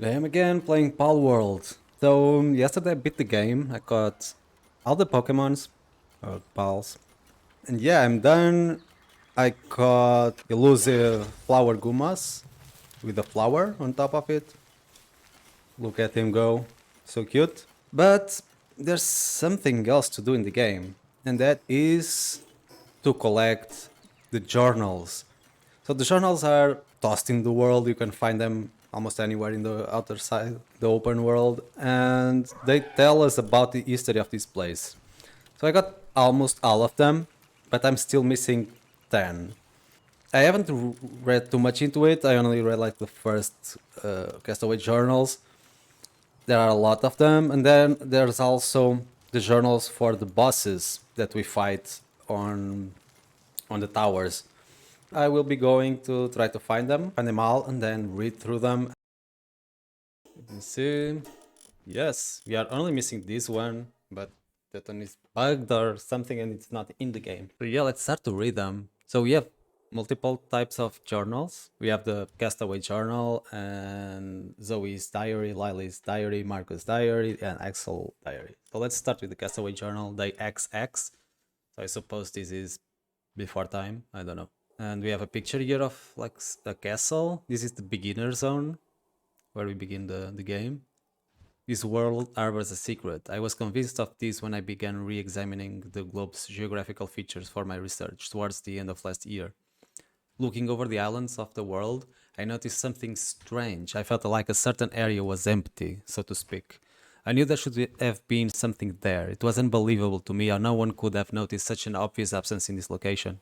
I am again playing Palworld. So yesterday I beat the game. I caught all the Pokemons, or Pals. And yeah, I'm done. I caught elusive flower Gumas with a flower on top of it. Look at him go. So cute. But there's something else to do in the game. And that is to collect the journals. So the journals are tossed in the world. You can find them almost anywhere in the outer side, the open world, and they tell us about the history of this place. So I got almost all of them, but I'm still missing 10. I haven't read too much into it. I only read like the first Castaway journals. There are a lot of them, and then there's also the journals for the bosses that we fight on the towers. I will be going to try to find them all, and then read through them. Let's see. Yes, we are only missing this one, but that one is bugged or something and it's not in the game. So yeah, let's start to read them. So we have multiple types of journals. We have the Castaway journal and Zoe's diary, Lily's diary, Marcus' diary, and Axel diary. So let's start with the Castaway journal, the XX. So I suppose this is before time. I don't know. And we have a picture here of like a castle. This is the beginner zone where we begin the game. This world harbors a secret. I was convinced of this when I began re-examining the globe's geographical features for my research towards the end of last year. Looking over the islands of the world, I noticed something strange. I felt like a certain area was empty, so to speak. I knew there should have been something there. It was unbelievable to me how no one could have noticed such an obvious absence in this location.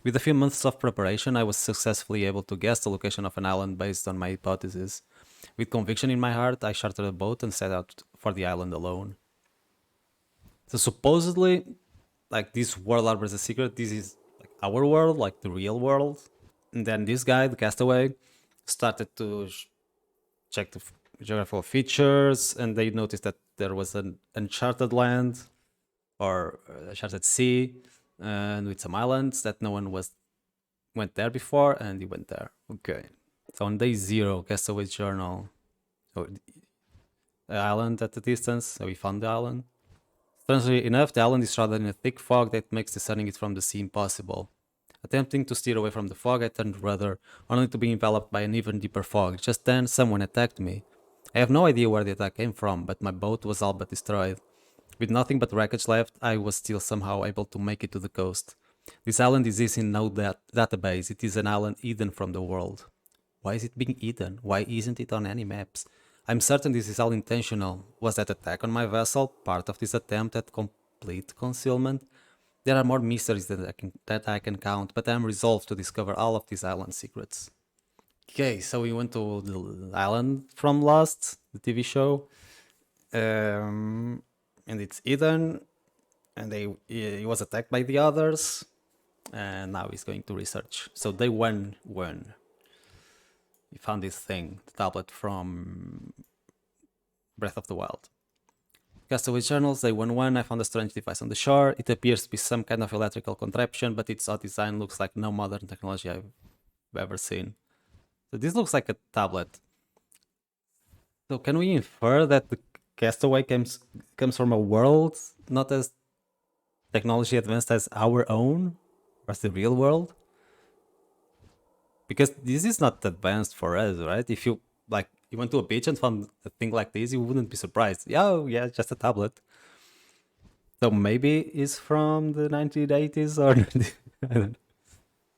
With a few months of preparation, I was successfully able to guess the location of an island based on my hypothesis. With conviction in my heart, I chartered a boat and set out for the island alone. So supposedly, like this world harbors a secret. This is like our world, like the real world. And then this guy, the castaway, started to check the geographical features, and they noticed that there was an uncharted land or uncharted sea, and with some islands that no one was went there before, and he went there. Okay. So on day zero, Castaway's journal. Oh, the island at a distance. So we found the island. Strangely enough, the island is shrouded in a thick fog that makes discerning it from the sea impossible. Attempting to steer away from the fog, I turned rudder, only to be enveloped by an even deeper fog. Just then, someone attacked me. I have no idea where the attack came from, but my boat was all but destroyed. With nothing but wreckage left, I was still somehow able to make it to the coast. This island exists in no database. It is an island hidden from the world. Why is it being hidden? Why isn't it on any maps? I'm certain this is all intentional. Was that attack on my vessel part of this attempt at complete concealment? There are more mysteries that I can count, but I am resolved to discover all of these island secrets. Okay, so we went to the island from Lost, the TV show, and it's hidden, and he was attacked by the others, and now he's going to research. So day one. He found this thing, the tablet from Breath of the Wild. Castaway journals, day 1-1, I found a strange device on the shore. It appears to be some kind of electrical contraption, but its odd design looks like no modern technology I've ever seen. So this looks like a tablet. So can we infer that the Castaway comes from a world not as technology advanced as our own, or as the real world? Because this is not advanced for us, right? If you like you went to a beach and found a thing like this, you wouldn't be surprised. Yeah, oh, yeah, just a tablet. So maybe it's from the 1980s, or I don't know.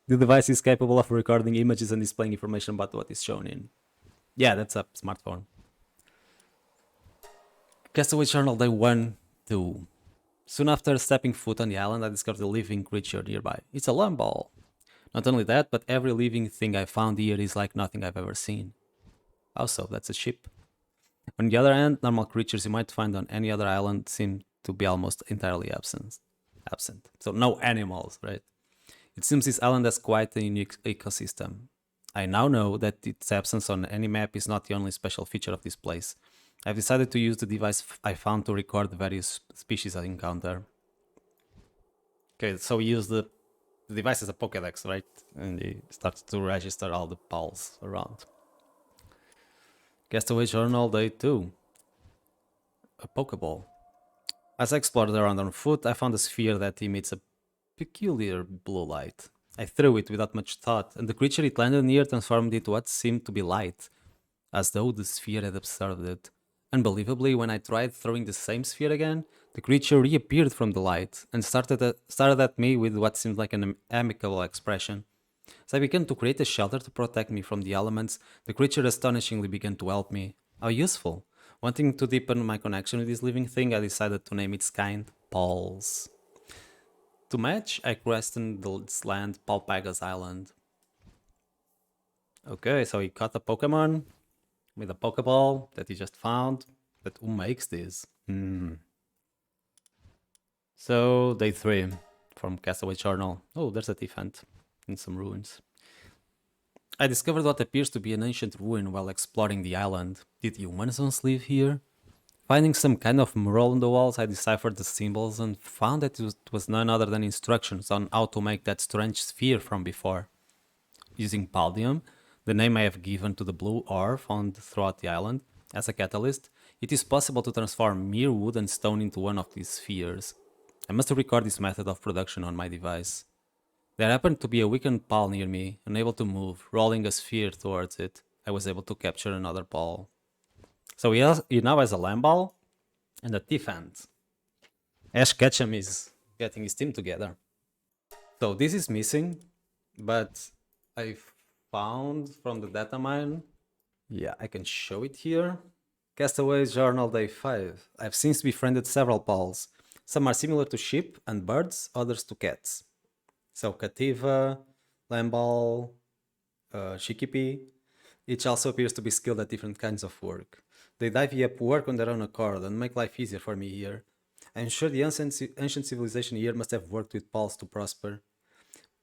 The device is capable of recording images and displaying information about what is shown in. Yeah, that's a smartphone. Castaway Journal Day 1, 2. Soon after stepping foot on the island, I discovered a living creature nearby. It's a lumball. Not only that, but every living thing I found here is like nothing I've ever seen. Also, that's a ship. On the other hand, normal creatures you might find on any other island seem to be almost entirely absent. So no animals, right? It seems this island has quite a unique ecosystem. I now know that its absence on any map is not the only special feature of this place. I've decided to use the device I found to record the various species I encounter. Okay, so we use the device as a Pokédex, right? And it starts to register all the pals around. Castaway Journal Day 2. A Pokeball. As I explored around on foot, I found a sphere that emits a peculiar blue light. I threw it without much thought, and the creature it landed near transformed into what seemed to be light, as though the sphere had observed it. Unbelievably, when I tried throwing the same sphere again, the creature reappeared from the light and started at me with what seemed like an amicable expression. As I began to create a shelter to protect me from the elements, the creature astonishingly began to help me. How useful! Wanting to deepen my connection with this living thing, I decided to name its kind Pulse. To match, I questioned this land Palpaga's Island. Okay, so he caught a Pokemon with a Pokeball that he just found. But who makes this? So, day 3 from Castaway Journal. Oh, there's a defense in some ruins. I discovered what appears to be an ancient ruin while exploring the island. Did humans once live here? Finding some kind of mural on the walls, I deciphered the symbols and found that it was none other than instructions on how to make that strange sphere from before. Using Paldium, the name I have given to the blue ore found throughout the island, as a catalyst, it is possible to transform mere wood and stone into one of these spheres. I must record this method of production on my device. There happened to be a weakened pal near me, unable to move, rolling a sphere towards it. I was able to capture another pal. So he now has a Lamball and a Tifant. Ash Ketchum is getting his team together. So this is missing, but I found from the data mine. Yeah, I can show it here. Castaway Journal Day 5. I've since befriended several pals. Some are similar to sheep and birds, others to cats. So Cativa, Lamball, Shikipi. Each also appears to be skilled at different kinds of work. They divvy up work on their own accord and make life easier for me here. I'm sure the ancient civilization here must have worked with pals to prosper.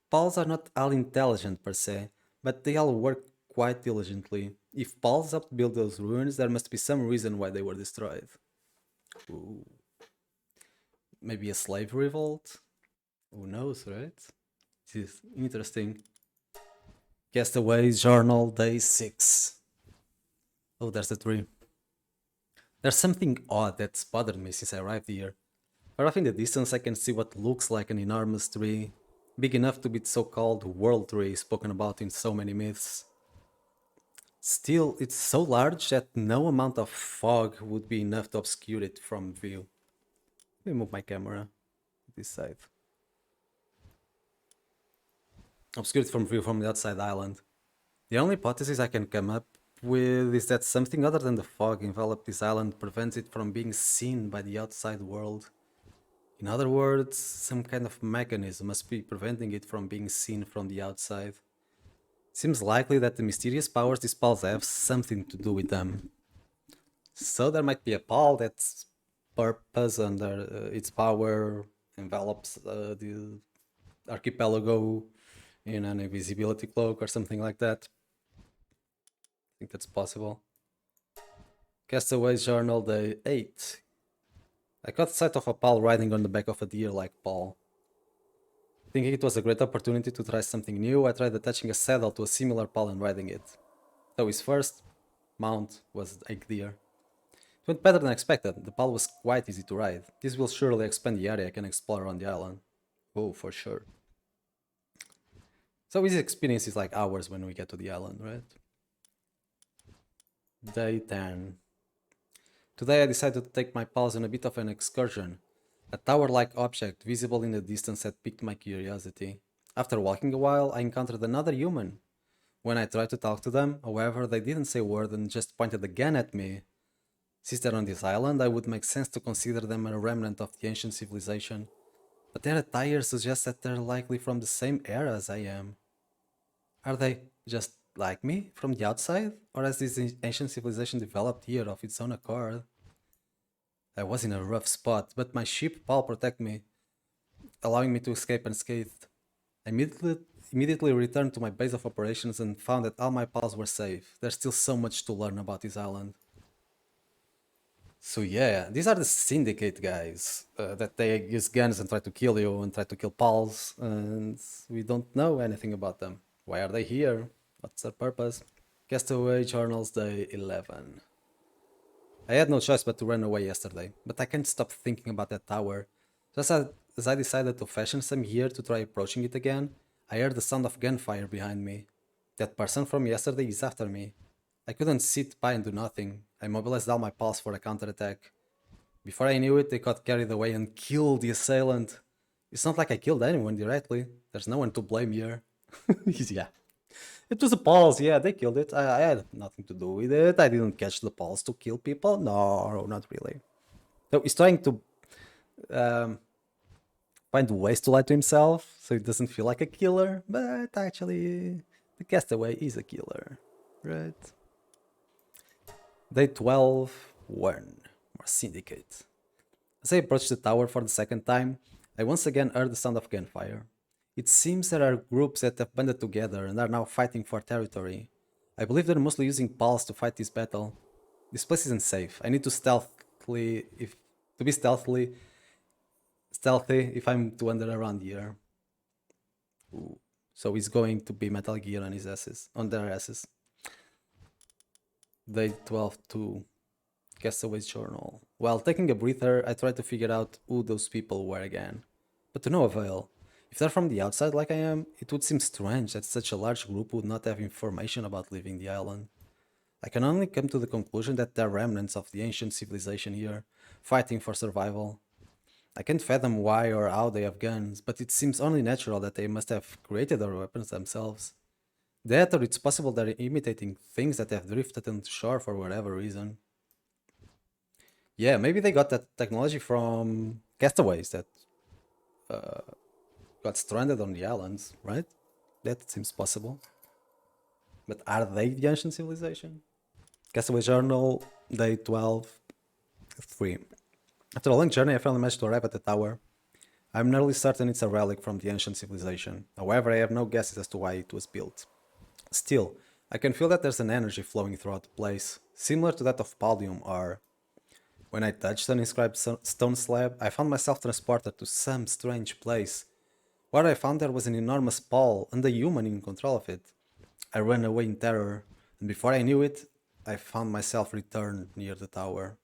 Pals are not all intelligent per se, but they all work quite diligently. If pals helped build those ruins, there must be some reason why they were destroyed. Ooh. Maybe a slave revolt? Who knows, right? This is interesting. Castaway Journal Day 6. Oh, there's the tree. There's something odd that's bothered me since I arrived here. Far off in the distance, I can see what looks like an enormous tree, big enough to be the so-called world tree spoken about in so many myths. Still, it's so large that no amount of fog would be enough to obscure it from view. Let me move my camera this side. Obscure it from view from the outside island. The only hypothesis I can come up with is that something other than the fog enveloped this island prevents it from being seen by the outside world. In other words, some kind of mechanism must be preventing it from being seen from the outside. Seems likely that the mysterious powers these pals have something to do with them. So there might be a pal that's purpose under its power envelops the archipelago in an invisibility cloak or something like that. I think that's possible. Castaway Journal Day 8. I caught sight of a pal riding on the back of a deer like Paul. Thinking it was a great opportunity to try something new, I tried attaching a saddle to a similar pal and riding it. Though his first mount was a deer. It went better than expected. The pal was quite easy to ride. This will surely expand the area I can explore on the island. Oh, for sure. So his experience is like hours when we get to the island, right? Day 10. Today I decided to take my pals on a bit of an excursion. A tower-like object visible in the distance had piqued my curiosity. After walking a while, I encountered another human. When I tried to talk to them, however, they didn't say a word and just pointed again at me. Since they're on this island, I would make sense to consider them a remnant of the ancient civilization. But their attire suggests that they're likely from the same era as I am. Are they just like me, from the outside? Or has this ancient civilization developed here of its own accord? I was in a rough spot, but my sheep pal protected me, allowing me to escape unscathed. I immediately returned to my base of operations and found that all my pals were safe. There's still so much to learn about this island. So yeah, these are the syndicate guys that they use guns and try to kill you and try to kill pals, and we don't know anything about them. Why are they here? What's their purpose? Castaway Journals Day 11. I had no choice but to run away yesterday, but I can't stop thinking about that tower. Just as I decided to fashion some gear to try approaching it again, I heard the sound of gunfire behind me. That person from yesterday is after me. I couldn't sit by and do nothing. I mobilized all my pals for a counterattack. Before I knew it, they got carried away and killed the assailant. It's not like I killed anyone directly. There's no one to blame here. Yeah. It was the pals, yeah, they killed it. I had nothing to do with it. I didn't catch the pals to kill people. No, not really. So he's trying to um, find ways to lie to himself so he doesn't feel like a killer, but actually, the Castaway is a killer, right? Day 12, 1. More Syndicate. As I approached the tower for the second time, I once again heard the sound of gunfire. It seems there are groups that have banded together and are now fighting for territory. I believe they're mostly using pals to fight this battle. This place isn't safe. I need to be stealthy if I'm to wander around here. Ooh. So he's going to be Metal Gear on his asses, on their asses. Day 12 2. Castaway's Journal. While taking a breather, I tried to figure out who those people were again. But to no avail. If they're from the outside like I am, it would seem strange that such a large group would not have information about leaving the island. I can only come to the conclusion that they're remnants of the ancient civilization here, fighting for survival. I can't fathom why or how they have guns, but it seems only natural that they must have created their weapons themselves. That or it's possible they're imitating things that have drifted onto shore for whatever reason. Yeah, maybe they got that technology from castaways that got stranded on the islands, right? That seems possible. But are they the ancient civilization? Castaway Journal, day 12, 3. After a long journey, I finally managed to arrive at the tower. I'm nearly certain it's a relic from the ancient civilization. However, I have no guesses as to why it was built. Still, I can feel that there's an energy flowing throughout the place, similar to that of Paldium or... When I touched an inscribed stone slab, I found myself transported to some strange place. What I found there was an enormous pal and a human in control of it. I ran away in terror, and before I knew it, I found myself returned near the tower.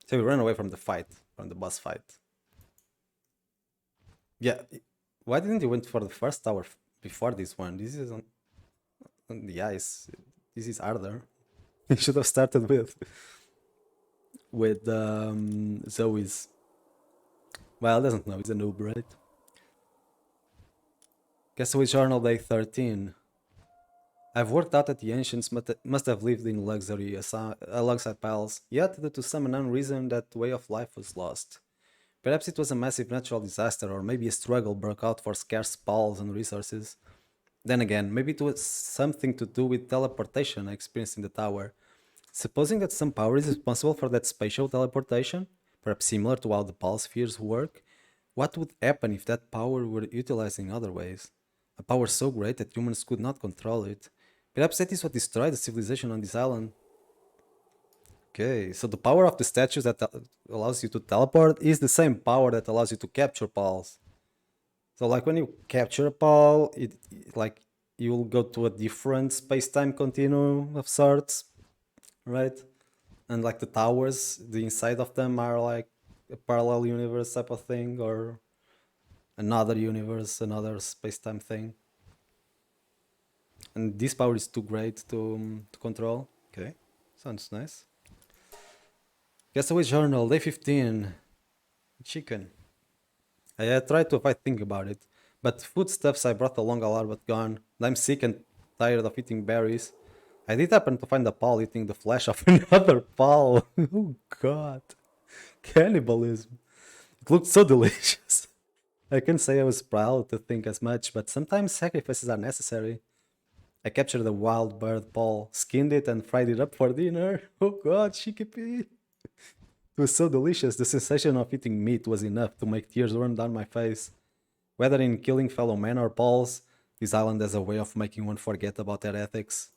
So we ran away from the fight, from the boss fight. Yeah, why didn't you went for the first tower before this one? This is on the ice. This is harder. You should have started with Zoe's. Well, doesn't know. He's a noob, right? Castaway Journal Day 13. I've worked out that the ancients must have lived in luxury alongside pals, yet due to some unknown reason that way of life was lost. Perhaps it was a massive natural disaster, or maybe a struggle broke out for scarce pals and resources. Then again, maybe it was something to do with teleportation I experienced in the tower. Supposing that some power is responsible for that spatial teleportation, perhaps similar to how the pulse spheres work, what would happen if that power were utilized in other ways? A power so great that humans could not control it. Perhaps that is what destroyed the civilization on this island. Okay, so the power of the statues that allows you to teleport is the same power that allows you to capture pals. So like when you capture a pal, like you'll go to a different space-time continuum of sorts, right? And like the towers, the inside of them are like a parallel universe type of thing, or another universe, another space-time thing. And this power is too great to control. Okay, sounds nice. Castaway Journal, day 15. Chicken. I tried to avoid thinking about it, but foodstuffs I brought along are but gone, and I'm sick and tired of eating berries. I did happen to find a pal eating the flesh of another pal. Oh god. Cannibalism. It looked so delicious. I can't say I was proud to think as much, but sometimes sacrifices are necessary. I captured a wild bird pal, skinned it, and fried it up for dinner. Oh god, chickpea. It was so delicious, the sensation of eating meat was enough to make tears run down my face. Whether in killing fellow men or pals, this island has a way of making one forget about their ethics.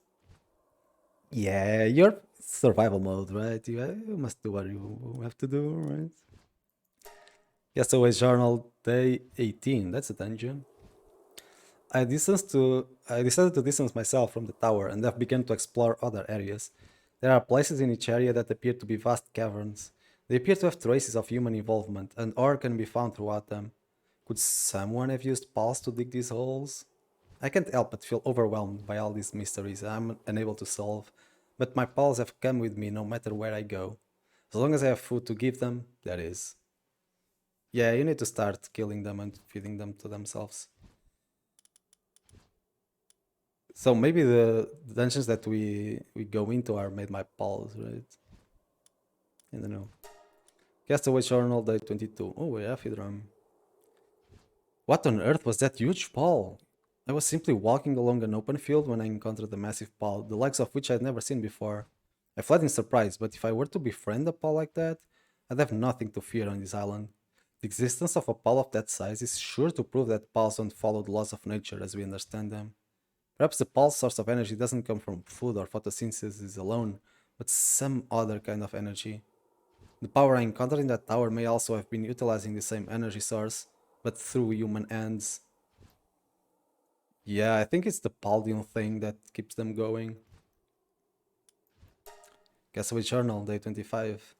Yeah, you're survival mode, right? You must do what you have to do, right? Castaway Journal, day 18. That's a dungeon. I decided to distance myself from the tower and have begun to explore other areas. There are places in each area that appear to be vast caverns. They appear to have traces of human involvement, and ore can be found throughout them. Could someone have used pals to dig these holes? I can't help but feel overwhelmed by all these mysteries I'm unable to solve, but my pals have come with me no matter where I go. As long as I have food to give them, that is. Yeah, you need to start killing them and feeding them to themselves. So maybe the dungeons that we go into are made by pals, right? I don't know. Castaway Journal Day 22. Oh yeah, Fidram. What on earth was that huge pal? I was simply walking along an open field when I encountered a massive pal, the likes of which I'd never seen before. I fled in surprise, but if I were to befriend a pal like that, I'd have nothing to fear on this island. The existence of a pal of that size is sure to prove that pals don't follow the laws of nature as we understand them. Perhaps the pulse source of energy doesn't come from food or photosynthesis alone, but some other kind of energy. The power I encountered in that tower may also have been utilizing the same energy source, but through human hands. Yeah, I think it's the Paldium thing that keeps them going. Castaway Journal, day 25.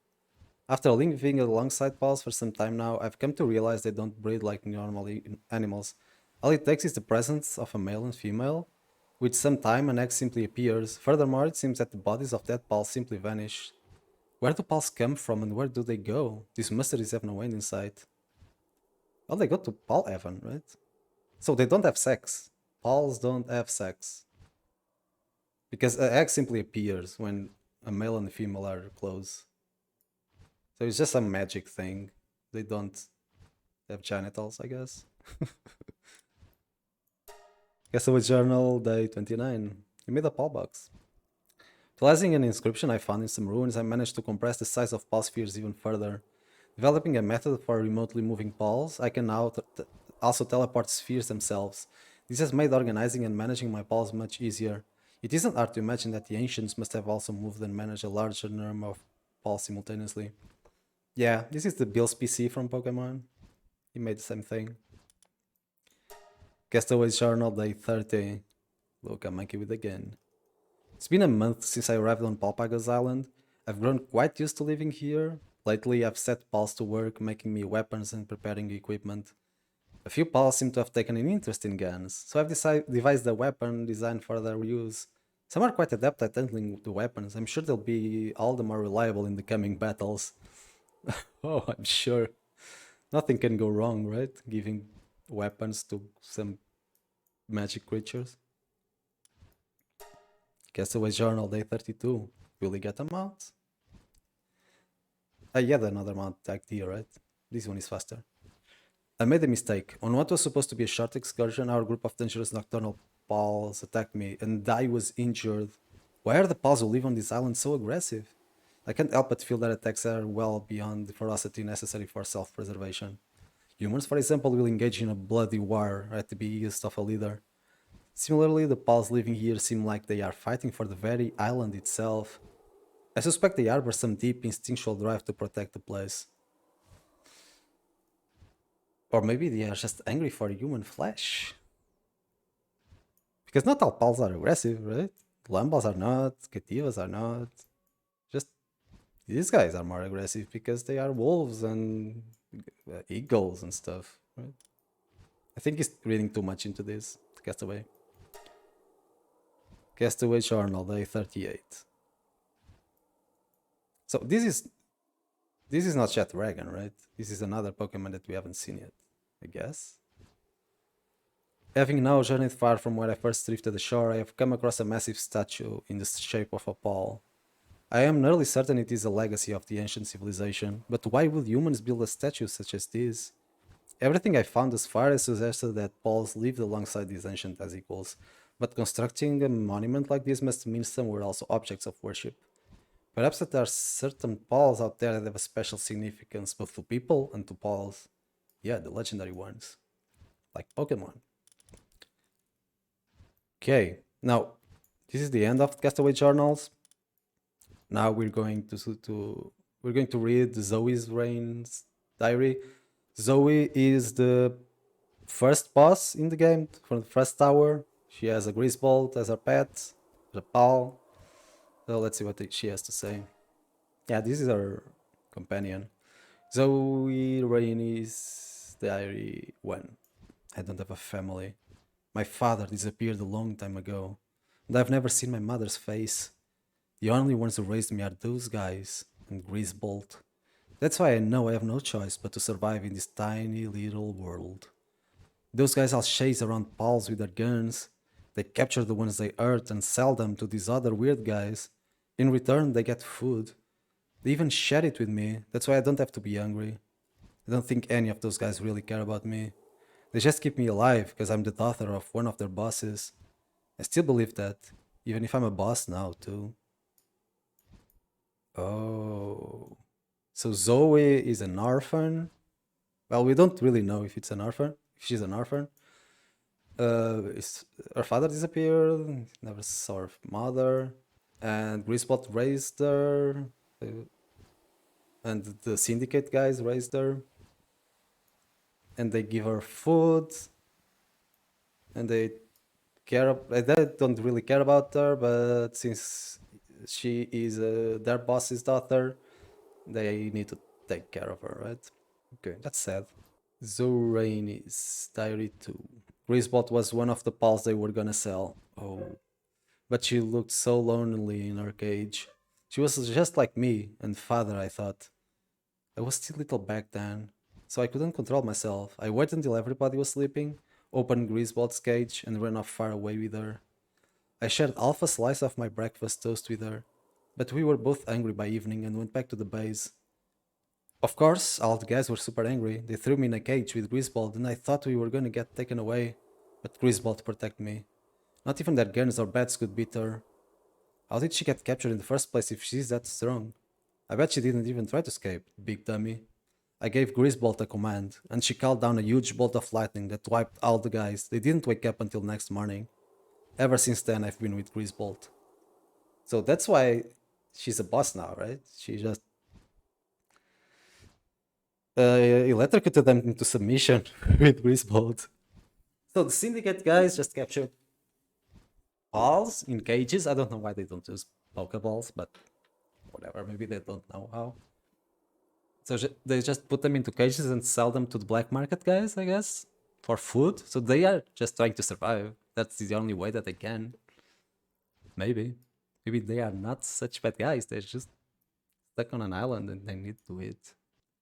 After living alongside pals for some time now, I've come to realize they don't breed like normal animals. All it takes is the presence of a male and female. With some time, an egg simply appears. Furthermore, it seems that the bodies of dead pals simply vanish. Where do pals come from and where do they go? These mysteries have no end in sight. Well, they go to Pal Heaven, right? So they don't have sex. Pals don't have sex. Because an egg simply appears when a male and a female are close. So it's just a magic thing. They don't have genitals, I guess. Castaway Journal, day 29. You made a Pal box. Utilizing an inscription I found in some ruins, I managed to compress the size of Pal spheres even further. Developing a method for remotely moving Pals, I can now also teleport spheres themselves. This has made organizing and managing my Pals much easier. It isn't hard to imagine that the ancients must have also moved and managed a larger number of Pals simultaneously. Yeah, this is the Bill's PC from Pokemon. He made the same thing. Castaway Journal, day 30. Look, I'm monkey with again. It's been a month since I arrived on Palpaga's Island. I've grown quite used to living here. Lately, I've set pals to work, making me weapons and preparing equipment. A few pals seem to have taken an interest in guns, so I've devised a weapon designed for their use. Some are quite adept at handling the weapons. I'm sure they'll be all the more reliable in the coming battles. Oh, I'm sure. Nothing can go wrong, right? Giving weapons to some magic creatures. Castaway Journal, day 32. Will he get a mount? I had another mount tagged here, right? This one is faster. I made a mistake. On what was supposed to be a short excursion, our group of dangerous nocturnal pals attacked me, and I was injured. Why are the pals who live on this island so aggressive? I can't help but feel that attacks are well beyond the ferocity necessary for self-preservation. Humans, for example, will engage in a bloody war at the behest of a leader. Similarly, the pals living here seem like they are fighting for the very island itself. I suspect they harbor some deep instinctual drive to protect the place. Or maybe they are just angry for human flesh. Because not all pals are aggressive, right? Lambas are not, Cativas are not. Just these guys are more aggressive because they are wolves and eagles and stuff, right? I think he's reading too much into this. Castaway. Castaway Journal, day 38. So this is not Chat Dragon, right? This is another Pokemon that we haven't seen yet, I guess. Having now journeyed far from where I first drifted ashore, I have come across a massive statue in the shape of a paw. I am nearly certain it is a legacy of the ancient civilization, but why would humans build a statue such as this? Everything I found thus far has suggested that Pauls lived alongside these ancient as equals, but constructing a monument like this must mean some were also objects of worship. Perhaps that there are certain Pauls out there that have a special significance both to people and to Pauls. Yeah, the legendary ones. Like Pokemon. Okay, now this is the end of Castaway Journals. Now we're going to read Zoe's Rayne's diary. Zoe is the first boss in the game, from the first tower. She has a Greasebolt as her pet, a pal. So let's see what she has to say. Yeah, this is her companion. Zoe Rayne's Diary 1. I don't have a family. My father disappeared a long time ago, and I've never seen my mother's face. The only ones who raised me are those guys and Greasebolt. That's why I know I have no choice but to survive in this tiny little world. Those guys all chase around pals with their guns. They capture the ones they hurt and sell them to these other weird guys. In return, they get food. They even share it with me. That's why I don't have to be hungry. I don't think any of those guys really care about me. They just keep me alive because I'm the daughter of one of their bosses. I still believe that, even if I'm a boss now, too. Oh. So Zoe is an orphan? Well, we don't really know if it's an orphan, if she's an orphan. Her father disappeared, never saw her mother, and Greasebot raised her, uh, and the syndicate guys raised her, and they give her food, and they don't really care about her, but since she is their boss's daughter, they need to take care of her, right? Okay, that's sad. Zoraine's Diary 2. Greasebot was one of the pals they were gonna sell. Oh, but she looked so lonely in her cage. She was just like me and father, I thought. I was still little back then, so I couldn't control myself. I waited until everybody was sleeping, opened Greasebot's cage, and ran off far away with her. I shared half a slice of my breakfast toast with her, but we were both hungry by evening and went back to the base. Of course, all the guys were super angry. They threw me in a cage with Greaseball, and I thought we were gonna get taken away, but Greaseball protected me. Not even their guns or bats could beat her. How did she get captured in the first place if she's that strong? I bet she didn't even try to escape, big dummy. I gave Greasebolt a command, and she called down a huge bolt of lightning that wiped all the guys. They didn't wake up until next morning. Ever since then, I've been with Greasebolt. So that's why she's a boss now, right? She just electrocuted them into submission with Greasebolt. So the Syndicate guys just captured balls in cages. I don't know why they don't use Pokeballs, but whatever. Maybe they don't know how. So they just put them into cages and sell them to the black market guys, I guess, for food. So they are just trying to survive. That's the only way that they can. Maybe. Maybe they are not such bad guys. They're just stuck on an island and they need to eat.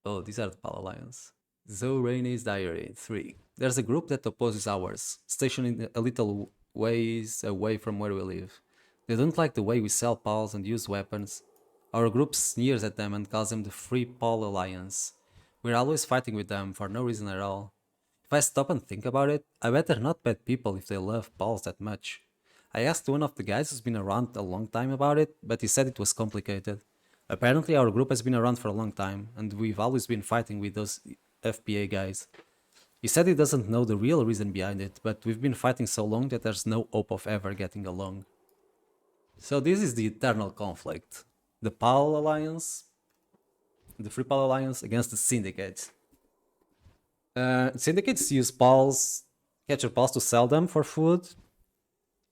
Oh, these are the Pal Alliance. Zoraine's Diary 3. There's a group that opposes ours, stationed a little ways away from where we live. They don't like the way we sell pals and use weapons. Our group sneers at them and calls them the Free Pal Alliance. We're always fighting with them for no reason at all. If I stop and think about it, I bet they're not bad people if they love pals that much. I asked one of the guys who's been around a long time about it, but he said it was complicated. Apparently our group has been around for a long time, and we've always been fighting with those FPA guys. He said he doesn't know the real reason behind it, but we've been fighting so long that there's no hope of ever getting along. So this is the eternal conflict. The PAL Alliance, the Free PAL Alliance against the Syndicate. Syndicates use PALs, capture PALs to sell them for food,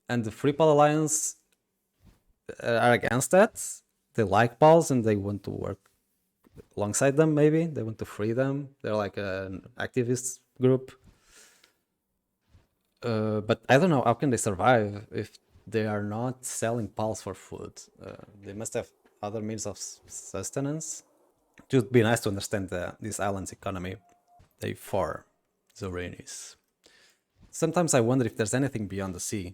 and the Free PAL Alliance are against that. They like PALs and they want to work alongside them, maybe. They want to free them. They're like an activist group. But I don't know, how can they survive if they are not selling pals for food? They must have other means of sustenance. It would be nice to understand this island's economy. Day 4, Zorainis. Sometimes I wonder if there's anything beyond the sea.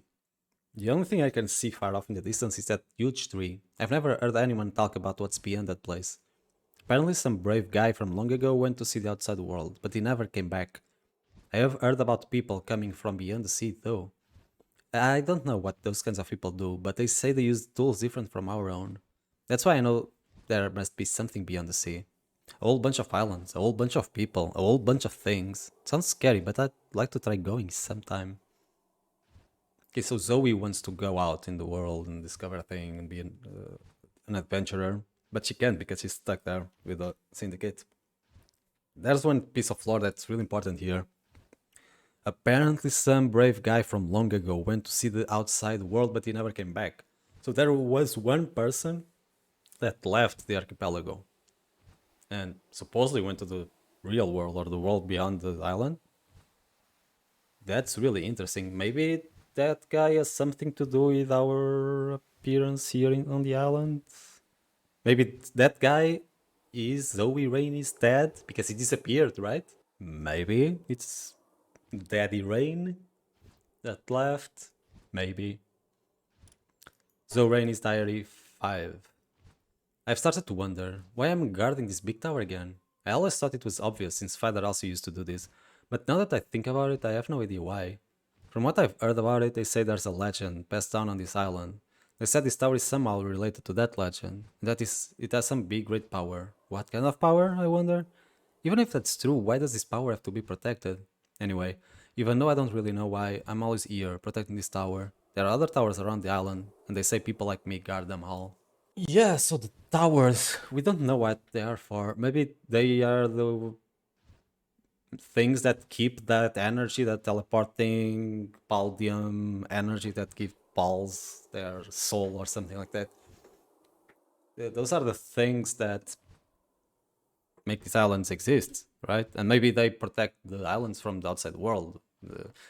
The only thing I can see far off in the distance is that huge tree. I've never heard anyone talk about what's beyond that place. Apparently some brave guy from long ago went to see the outside world, but he never came back. I have heard about people coming from beyond the sea though. I don't know what those kinds of people do, but they say they use tools different from our own. That's why I know there must be something beyond the sea. A whole bunch of islands, a whole bunch of people, a whole bunch of things. Sounds scary, but I'd like to try going sometime. Okay, so Zoe wants to go out in the world and discover a thing and be an adventurer, but she can't because she's stuck there with the syndicate. There's one piece of lore that's really important here. Apparently, some brave guy from long ago went to see the outside world, but he never came back. So there was one person that left the archipelago and supposedly went to the real world or the world beyond the island. That's really interesting. Maybe that guy has something to do with our appearance here on the island. Maybe that guy is Zoe Rayne's dad because he disappeared, right? Maybe it's Daddy Rayne that left. Maybe. Zoe Rayne's Diary 5. I've started to wonder why I'm guarding this big tower again. I always thought it was obvious since Father also used to do this, but now that I think about it, I have no idea why. From what I've heard about it, they say there's a legend passed down on this island. They said this tower is somehow related to that legend, and that is, it has some big great power. What kind of power, I wonder? Even if that's true, why does this power have to be protected? Anyway, even though I don't really know why, I'm always here, protecting this tower. There are other towers around the island, and they say people like me guard them all. Yeah, so the towers, we don't know what they are for. Maybe they are the things that keep that energy, that teleporting paldium energy that give Pals their soul or something like that. Those are the things that make these islands exist, right? And maybe they protect the islands from the outside world.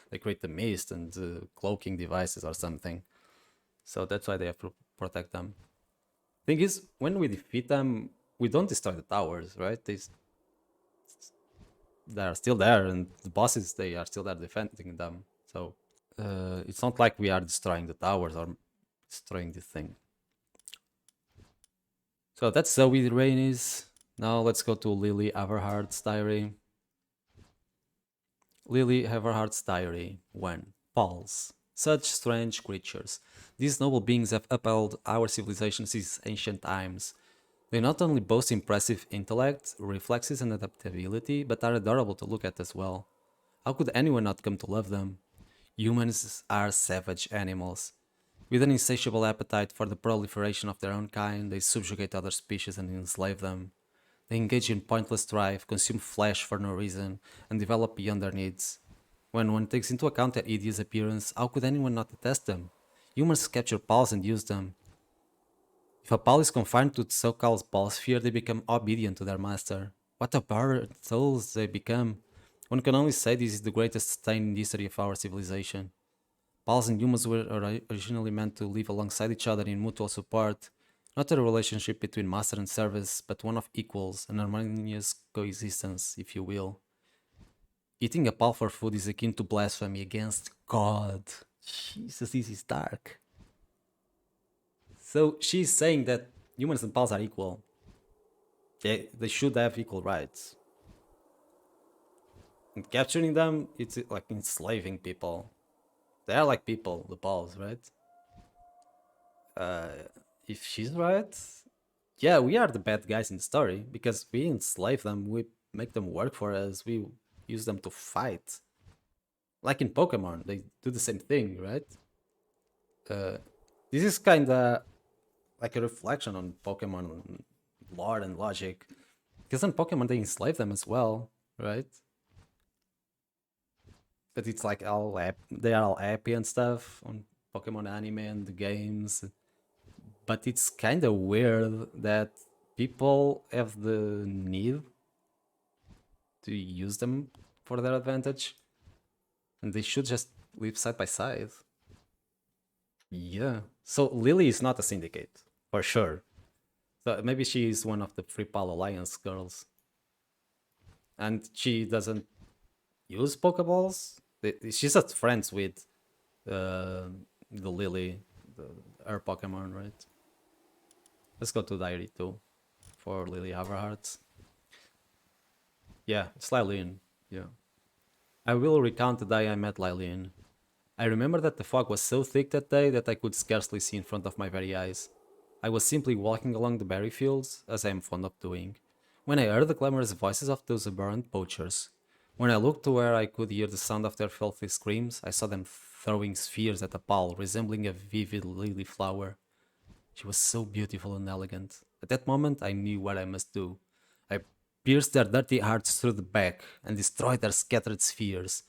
They create the mist and cloaking devices or something. So that's why they have to protect them. Thing is, when we defeat them, we don't destroy the towers, right? They are still there, and the bosses they are still there defending them. So it's not like we are destroying the towers or destroying the thing. So that's Zoe Rain is. Now let's go to Lily Everhart's diary. Lily Everhart's diary 1. Pals. Such strange creatures. These noble beings have upheld our civilization since ancient times. They not only boast impressive intellect, reflexes, and adaptability, but are adorable to look at as well. How could anyone not come to love them? Humans are savage animals. With an insatiable appetite for the proliferation of their own kind, they subjugate other species and enslave them. They engage in pointless strife, consume flesh for no reason, and develop beyond their needs. When one takes into account their hideous appearance, how could anyone not detest them? Humans capture pals and use them. If a pal is confined to the so-called pal sphere, they become obedient to their master. What a power souls they become! One can only say this is the greatest stain in the history of our civilization. Pals and humans were originally meant to live alongside each other in mutual support, not a relationship between master and service, but one of equals, an harmonious coexistence, if you will. Eating a pal for food is akin to blasphemy against God. Jesus, this is dark. So she's saying that humans and pals are equal. They should have equal rights. And capturing them, it's like enslaving people. They are like people, the pals, right? If she's right, yeah, we are the bad guys in the story because we enslave them, we make them work for us, we use them to fight. Like in Pokemon, they do the same thing, right? This is kind of like a reflection on Pokemon lore and logic. Because in Pokemon, they enslave them as well, right? But it's like they are all happy and stuff on Pokemon anime and the games. But it's kind of weird that people have the need to use them for their advantage, and they should just live side by side. Yeah. So Lily is not a syndicate, for sure. So maybe she is one of the Free Pal Alliance girls, and she doesn't use Pokeballs. She's just friends with the Lily, her Pokemon, right? Let's go to Diary 2 for Lily Everhart. Yeah, it's Lillian. Yeah. I will recount the day I met Lillian. I remember that the fog was so thick that day that I could scarcely see in front of my very eyes. I was simply walking along the berry fields, as I am fond of doing, when I heard the clamorous voices of those aberrant poachers. When I looked to where I could hear the sound of their filthy screams, I saw them throwing spheres at a pal resembling a vivid lily flower. She was so beautiful and elegant. At that moment, I knew what I must do. I pierced their dirty hearts through the back and destroyed their scattered spheres.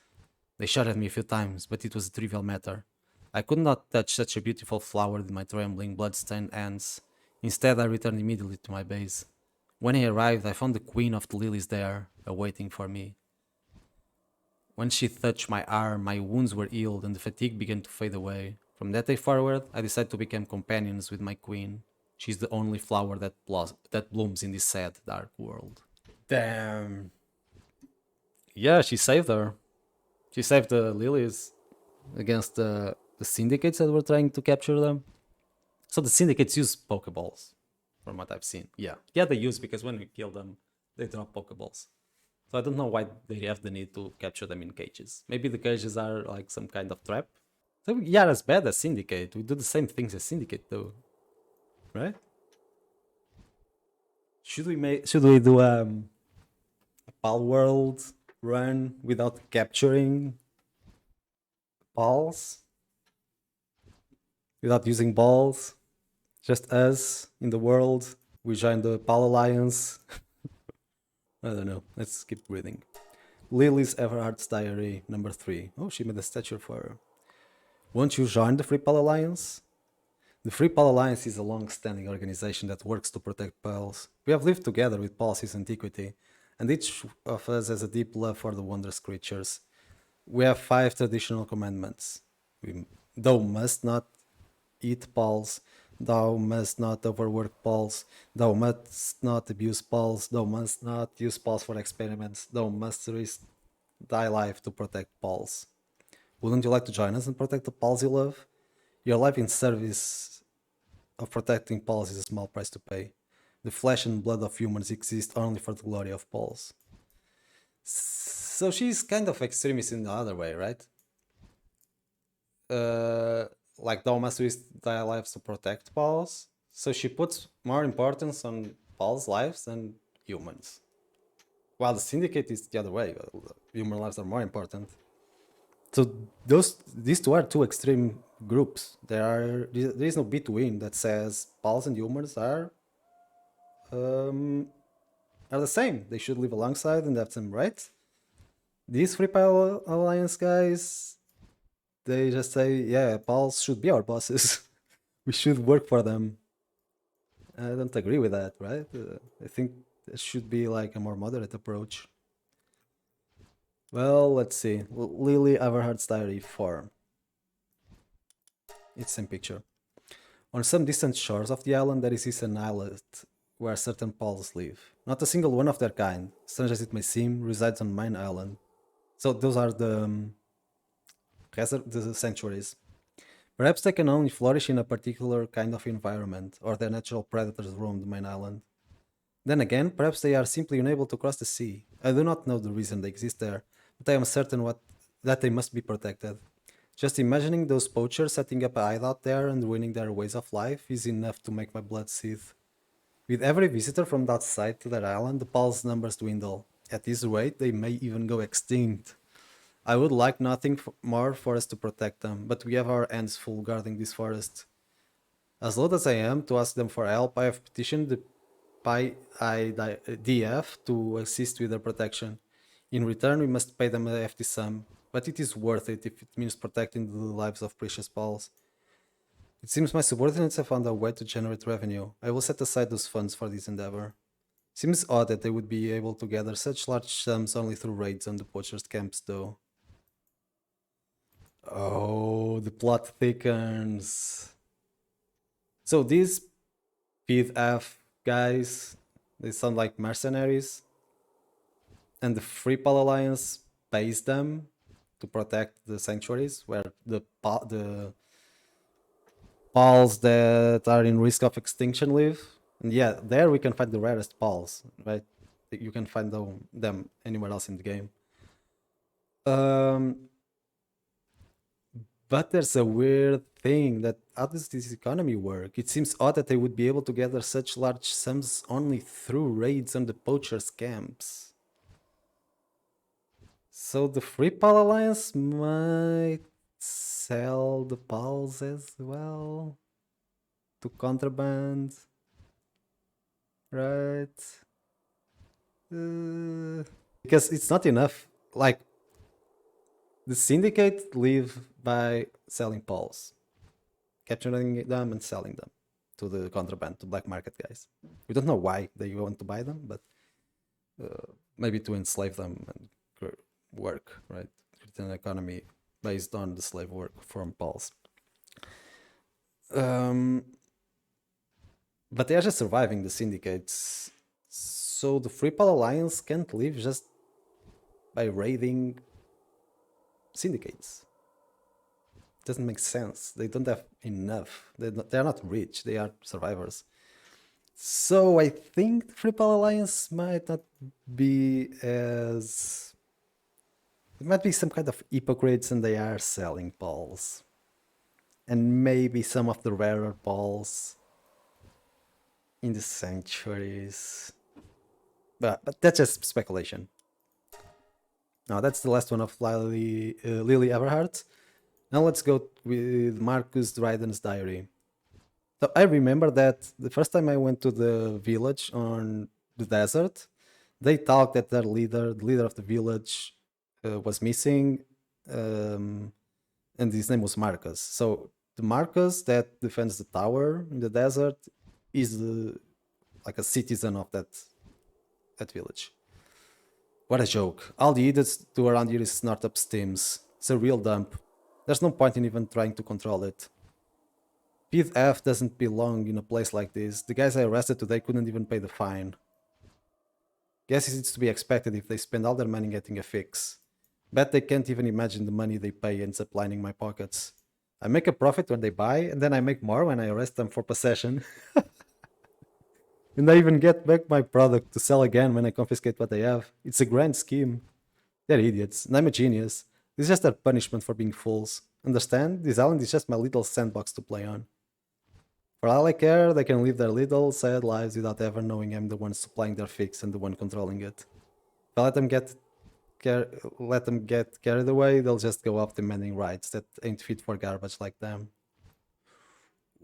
They shot at me a few times, but it was a trivial matter. I could not touch such a beautiful flower with my trembling, blood-stained hands. Instead, I returned immediately to my base. When I arrived, I found the queen of the lilies there, awaiting for me. When she touched my arm, my wounds were healed and the fatigue began to fade away. From that day forward, I decided to become companions with my queen. She's the only flower that blooms in this sad, dark world. Damn. Yeah, she saved her. She saved the lilies against the syndicates that were trying to capture them. So the syndicates use Pokeballs, from what I've seen. Yeah, they use because when we kill them, they drop Pokeballs. So I don't know why they have the need to capture them in cages. Maybe the cages are like some kind of trap. So we are as bad as Syndicate. We do the same things as Syndicate though, right? Should we do a Palworld run without capturing balls? Without using balls? Just us in the world? We join the Pal Alliance? I don't know. Let's keep reading. Lily's Everhart's Diary, number 3. Oh, she made a statue for her. Won't you join the Free Pal Alliance? The Free Pal Alliance is a long-standing organization that works to protect pals. We have lived together with pals since antiquity, and each of us has a deep love for the wondrous creatures. We have 5 traditional commandments. Thou must not eat pals, thou must not overwork pals, thou must not abuse pals, thou must not use pals for experiments, thou must risk thy life to protect pals. Wouldn't you like to join us and protect the pals you love? Your life in service of protecting pals is a small price to pay. The flesh and blood of humans exist only for the glory of pals. So she's kind of extremist in the other way, right? Uh, like thou must risk thy lives to protect pals. So she puts more importance on pals' lives than humans. While the syndicate is the other way. Human lives are more important. So these two are two extreme groups. There is no between that says pals and humans um, are the same. They should live alongside and have some rights. These Free Pal Alliance guys, they just say, yeah, pals should be our bosses. We should work for them. I don't agree with that, right? I think there should be like a more moderate approach. Well, let's see. Lily Everhart's Diary 4. It's same picture. On some distant shores of the island, there exists an islet where certain pals live. Not a single one of their kind, strange as it may seem, resides on mine island. So those are the sanctuaries. Perhaps they can only flourish in a particular kind of environment, or their natural predators roam the main island. Then again, perhaps they are simply unable to cross the sea. I do not know the reason they exist there, but I am certain that they must be protected. Just imagining those poachers setting up a hideout there and ruining their ways of life is enough to make my blood seethe. With every visitor from that side to that island, the pals' numbers dwindle. At this rate, they may even go extinct. I would like nothing more for us to protect them, but we have our hands full guarding this forest. As loath as I am to ask them for help, I have petitioned the DF to assist with their protection. In return, we must pay them a hefty sum, but it is worth it if it means protecting the lives of precious pals. It seems my subordinates have found a way to generate revenue. I will set aside those funds for this endeavor. Seems odd that they would be able to gather such large sums only through raids on the poachers' camps, though. Oh, the plot thickens. So these PF guys, they sound like mercenaries, and the Free Pal Alliance pays them to protect the sanctuaries where the pals that are in risk of extinction live. And yeah, there we can find the rarest pals, right? You can find them anywhere else in the game. But there's a weird thing that how does this economy work? It seems odd that they would be able to gather such large sums only through raids on the poachers' camps. So the Free Pal Alliance might sell the pals as well to contraband, right? Because it's not enough. Like The syndicate live by selling pawls, capturing them and selling them to the contraband, to black market guys. We don't know why they want to buy them, but maybe to enslave them and work, right? Create an economy based on the slave work from pawls. But they are just surviving the syndicates. So the Free Pal Alliance can't live just by raiding syndicates. Doesn't make sense. They don't have enough. They're not rich. They are survivors. So I think the Free Pal Alliance might not be as. It might be some kind of hypocrites and they are selling balls. And maybe some of the rarer balls in the sanctuaries. But that's just speculation. Now that's the last one of Lily Everhart. Now let's go with Marcus Dryden's diary. So I remember that the first time I went to the village on the desert, they talked that their leader, the leader of the village, was missing, um, and his name was Marcus. So the Marcus that defends the tower in the desert is like a citizen of that village. What a joke. All the idiots do around here is snort up steams. It's a real dump. There's no point in even trying to control it. PF doesn't belong in a place like this. The guys I arrested today couldn't even pay the fine. Guess it's to be expected if they spend all their money getting a fix. Bet they can't even imagine the money they pay ends up lining my pockets. I make a profit when they buy, and then I make more when I arrest them for possession. And I even get back my product to sell again when I confiscate what they have. It's a grand scheme. They're idiots, and I'm a genius. This is just their punishment for being fools. Understand? This island is just my little sandbox to play on. For all I care, they can live their little, sad lives without ever knowing I'm the one supplying their fix and the one controlling it. If I let them get carried away, they'll just go off demanding rights that ain't fit for garbage like them.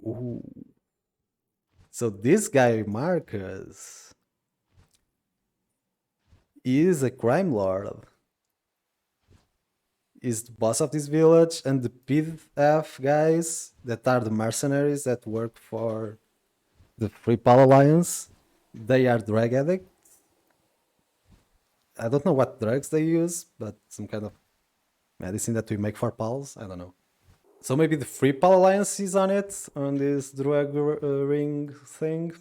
Ooh. So this guy, Marcus, is a crime lord. Is the boss of this village, and the PF guys that are the mercenaries that work for the Free Pal Alliance, they are drug addicts. I don't know what drugs they use, but some kind of medicine that we make for pals. I don't know. So maybe the Free Pal Alliance is on it, on this drug ring thing.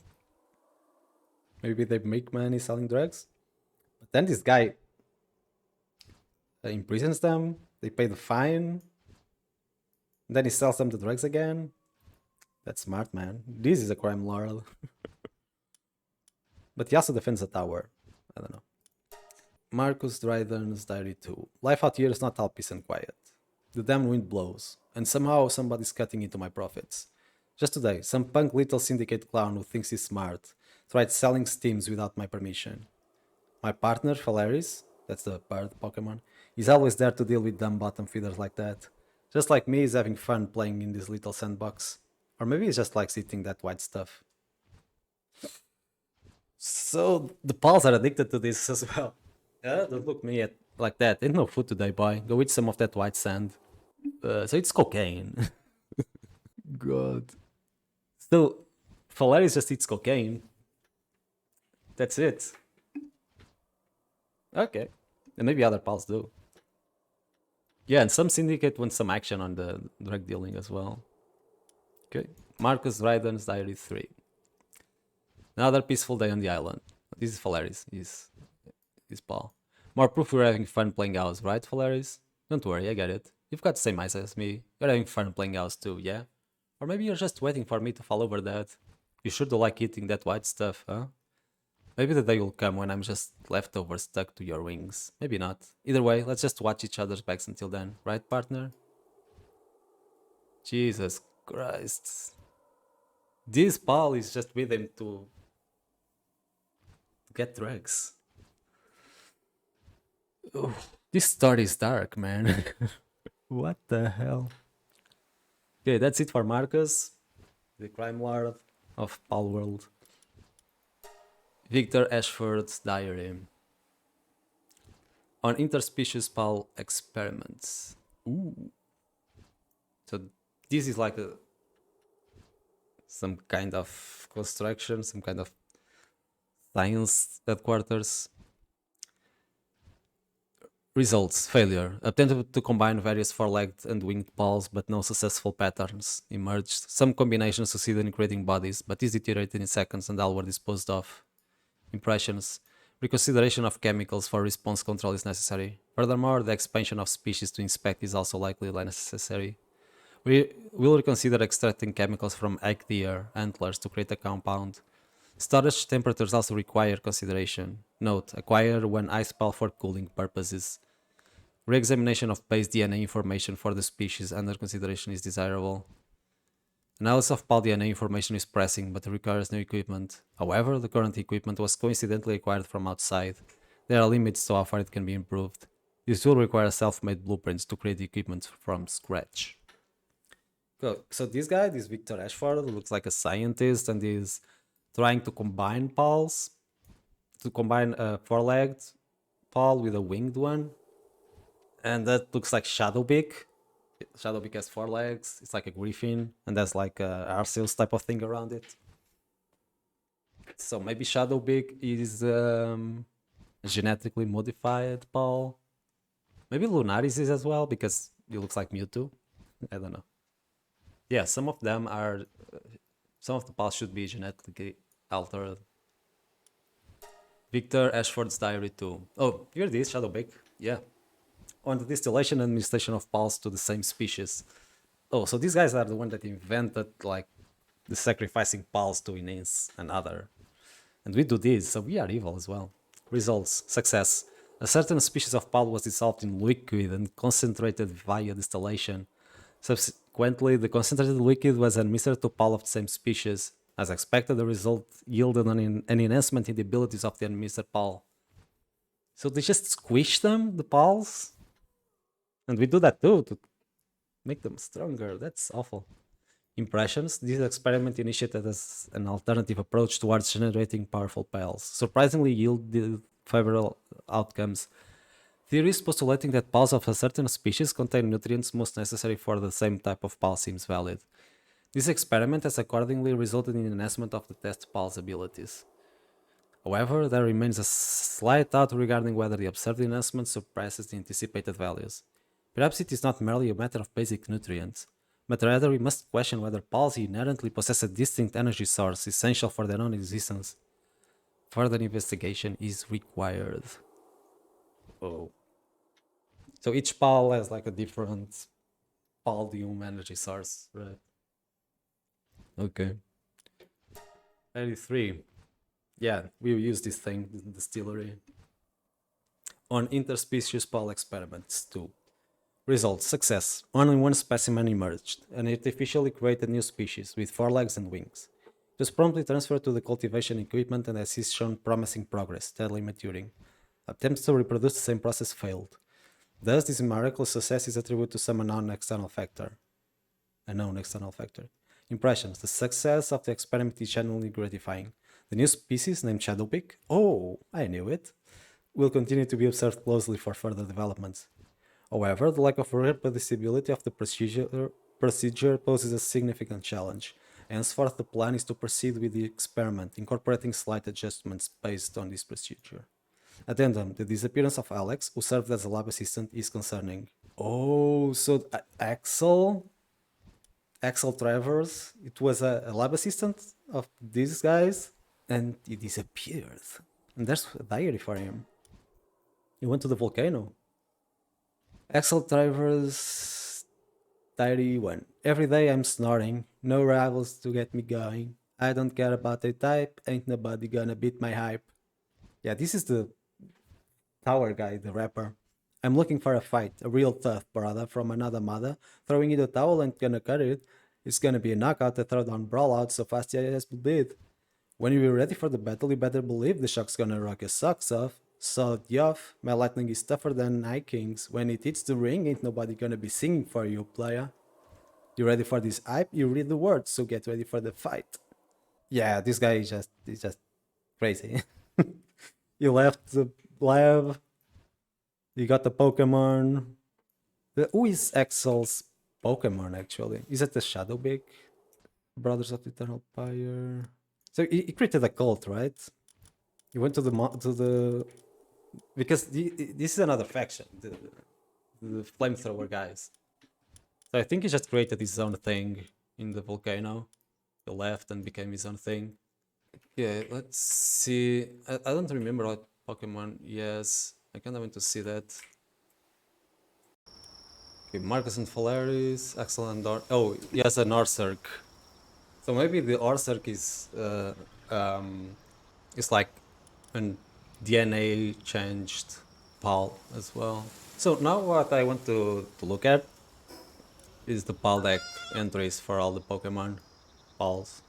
Maybe they make money selling drugs. But then this guy imprisons them, they pay the fine, and then he sells them the drugs again. That's smart, man. This is a crime lord. But he also defends the tower. I don't know. Marcus Dryden's Diary 2. Life out here is not all peace and quiet. The damn wind blows, and somehow somebody's cutting into my profits. Just today, some punk little syndicate clown who thinks he's smart tried selling steams without my permission. My partner, Valeris, that's the bird Pokemon, is always there to deal with dumb bottom feeders like that. Just like me, he's having fun playing in this little sandbox. Or maybe he just likes eating that white stuff. So the pals are addicted to this as well. Yeah, don't look me at like that. Ain't no food today, boy. Go eat some of that white sand. So it's cocaine. God. Still, Valeris just eats cocaine. That's it. Okay. And maybe other pals do. Yeah, and some syndicate want some action on the drug dealing as well. Okay. Marcus Dryden's Diary 3. Another peaceful day on the island. This is Valeris. He's pal. More proof we're having fun playing house, right, Valeris? Don't worry, I get it. You've got the same eyes as me. You're having fun playing house too, yeah? Or maybe you're just waiting for me to fall over that. You sure do like eating that white stuff, huh? Maybe the day will come when I'm just leftovers stuck to your wings. Maybe not. Either way, let's just watch each other's backs until then, right, partner? Jesus Christ. This pal is just with him to get drugs. Ooh, this story is dark, man. What the hell? Okay, that's it for Marcus, the crime lord of Palworld. Victor Ashford's diary. On interspecies pal experiments. Ooh. So this is like some kind of construction, some kind of science headquarters. Results failure. Attempted to combine various four-legged and winged pals, but no successful patterns emerged. Some combinations succeeded in creating bodies, but these deteriorated in seconds and all were disposed of. Impressions. Reconsideration of chemicals for response control is necessary. Furthermore, the expansion of species to inspect is also likely necessary. We will reconsider extracting chemicals from egg deer antlers to create a compound. Storage temperatures also require consideration. Note, acquire when ice pal for cooling purposes. Re-examination of base DNA information for the species under consideration is desirable. Analysis of PAL DNA information is pressing, but requires new equipment. However, the current equipment was coincidentally acquired from outside. There are limits to how far it can be improved. This will require self-made blueprints to create the equipment from scratch. So this guy, this Victor Ashford, looks like a scientist and is trying to combine PALs, to combine a four-legged PAL with a winged one. And that looks like Shadowbeak. Shadowbeak has four legs. It's like a griffin, and there's like a Arceus type of thing around it. So maybe Shadowbeak is genetically modified Paul. Maybe Lunaris is as well because it looks like Mewtwo. I don't know. Yeah, some of them are. Some of the Pals should be genetically altered. Victor Ashford's Diary 2. Oh, here it is, Shadowbeak. Yeah. On the distillation and administration of pulse to the same species. Oh, so these guys are the one that invented like the sacrificing pulse to enhance another. And we do this, so we are evil as well. Results. Success. A certain species of pulse was dissolved in liquid and concentrated via distillation. Subsequently, the concentrated liquid was administered to pulse of the same species. As expected, the result yielded an enhancement in the abilities of the administered pulse. So they just squish them, the pulse? And we do that too, to make them stronger. That's awful. Impressions. This experiment initiated as an alternative approach towards generating powerful pals. Surprisingly yielded favorable outcomes. Theories postulating that pals of a certain species contain nutrients most necessary for the same type of pal seems valid. This experiment has accordingly resulted in enhancement of the test pal's abilities. However, there remains a slight doubt regarding whether the observed enhancement surpasses the anticipated values. Perhaps it is not merely a matter of basic nutrients, but rather we must question whether pals inherently possess a distinct energy source essential for their own existence. Further investigation is required. Oh. So each pal has like a different paldium energy source, right? Okay. 83. Yeah, we use this thing, the distillery. On interspecies pal experiments too. Results. Success. Only one specimen emerged, an artificially created new species with four legs and wings. It was promptly transferred to the cultivation equipment and has since shown promising progress, steadily maturing. Attempts to reproduce the same process failed. Thus, this miraculous success is attributed to some unknown external factor. A known external factor. Impressions. The success of the experiment is genuinely gratifying. The new species, named Shadowbeak, oh, I knew it, will continue to be observed closely for further developments. However, the lack of reproducibility of the procedure poses a significant challenge. Henceforth, the plan is to proceed with the experiment, incorporating slight adjustments based on this procedure. Addendum: the disappearance of Alex, who served as a lab assistant, is concerning. Oh, so Axel Travers, it was a lab assistant of these guys, and he disappeared. And there's a diary for him. He went to the volcano. Axel Travers Diary 1. Every day I'm snoring, no rivals to get me going. I don't care about the type, ain't nobody gonna beat my hype. Yeah, this is the tower guy, the rapper. I'm looking for a fight, a real tough brother from another mother. Throwing you the towel ain't gonna cut it. It's gonna be a knockout, a throwdown brawl out so fast your ass will bleed. When you're ready for the battle, you better believe the shock's gonna rock your socks off. So, Yoff, my lightning is tougher than Night King's. When it hits the ring, ain't nobody gonna be singing for you, player. You ready for this hype? You read the words, so get ready for the fight. Yeah, this guy is just crazy. He left the lab. You got the Pokemon. Who is Axel's Pokemon actually? Is it the Shadowbeak? Brothers of the Eternal Fire. So he created a cult, right? He went to the because this is another faction, the flamethrower guys. So I think he just created his own thing in the volcano. He left and became his own thing. Yeah, let's see. I don't remember what Pokemon. Yes, I kind of want to see that. Okay, Marcus and Phalaris, Axel and oh, he has an Orsark. So maybe the Orsark is like an DNA changed PAL as well. So now what I want to look at is the PAL deck entries for all the Pokemon PALs.